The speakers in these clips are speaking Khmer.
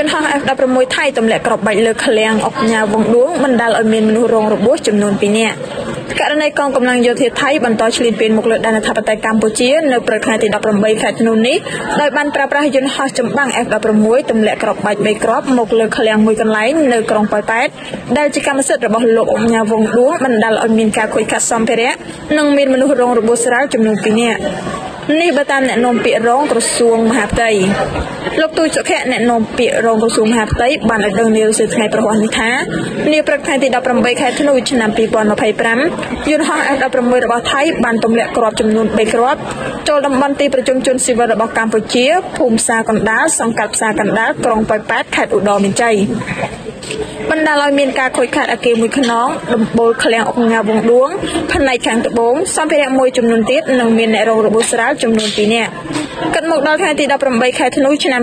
នហោះ F16 ថៃទម្លាក់គ្រាប់បែកលើឃ្លាំងអុកញ៉ាវងដួងបណ្ដាលឲ្យមានមនុស្សរងរបួសចំនួន2នាក់ករណីកងកម្លាំងយោធាថៃបន្តឈ្លានពានមកលើដែនអធិបតេយ្យកម្ពុជានៅព្រឹកថ្ងៃទី18ខែធ្នូនេះដោយបានប្រើប្រាស់យន្តហោះចម្បាំង F16 ទម្លាក់គ្រាប់បែក3គ្រាប់មកលើឃ្លាំងមួយកន្លែងនៅក្រុងប៉ោយប៉ែតដែលជាកម្មសិទ្ធិរបស់លោកអុកញ៉ាវងដួងបណ្ដាលឲ្យមានការខូចខាតសម្ភារៈនិងមានមនុស្សរងរបួសស្រាលចំនួន2នាក់នេះបើតាមអ្នកនាំពាក្យរងក្រសួងមហាផ្ទៃលោកទូចសុខៈអ្នកនាំពាក្យរងក្រសួងមហាផ្ទៃបានឲ្យដឹងនារសៀលថ្ងៃប្រហ័សនេះថានាព្រឹកថ្ងៃទី18ខែធ្នូឆ្នាំ2025យន្តហោះ F16 របស់ថៃបានទម្លាក់គ្រាប់ចំនួន3គ្រាប់ចូលតំបន់ទីប្រជុំជនស៊ីវិលរបស់កម្ពុជាភូមិផ្សារកណ្ដាលសង្កាត់ផ្សារកណ្ដាលក្រុងប៉ោយប៉ែតខេត្តឧត្តរមានជ័យបណ្ដាលឲ្យមានការខូចខាតអគារមួយខ្នងដំបូលឃ្លាំងអុកញ៉ាវងដួងផ្នែកខាងត្បូងសម្ភារៈមួយចំនួនទៀតនិងមានអ្នករងរបួសស្រាលចំនួន2នាក់គិតមកដល់ថ្ងៃទី18ខែធ្នូឆ្នាំ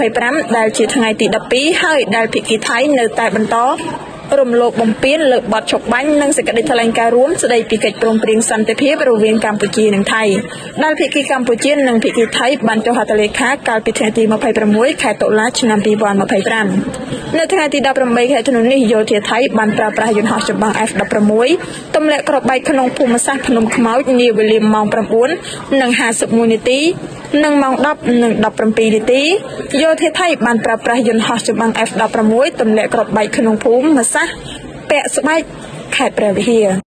2025ដែលជាថ្ងៃទី12ហើយដែលភាគីថៃនៅតែបន្តរំលោភបំពានលើបទឆុកបាញ់និងសេចក្តីថ្លែងការណ៍រួមស្តីពីកិច្ចព្រមព្រៀងសន្តិភាពរវាងកម្ពុជានិងថៃដែលភាគីកម្ពុជានិងភាគីថៃបានចុះហត្ថលេខាកាលពីថ្ងៃទី26ខែតុលាឆ្នាំ2025នៅថ្ងៃទី18ខែធ្នូនេះយោធាថៃបានប្រើប្រាស់យន្តហោះចម្បាំង F16 ទម្លាក់គ្រាប់បែកក្នុងភូមិសាស្ត្រភ្នំខ្មោចនាវេលាម៉ោង 9:51 នាទីនិងម៉ោង 10:17 នាទីយោធាថៃបានប្រើប្រាស់យន្តហោះចម្បាំង F16 ទម្លាក់គ្រាប់បែកក្នុងភូមិសាស្ត្រពាក់ស្បែកខេត្តព្រះវិហារ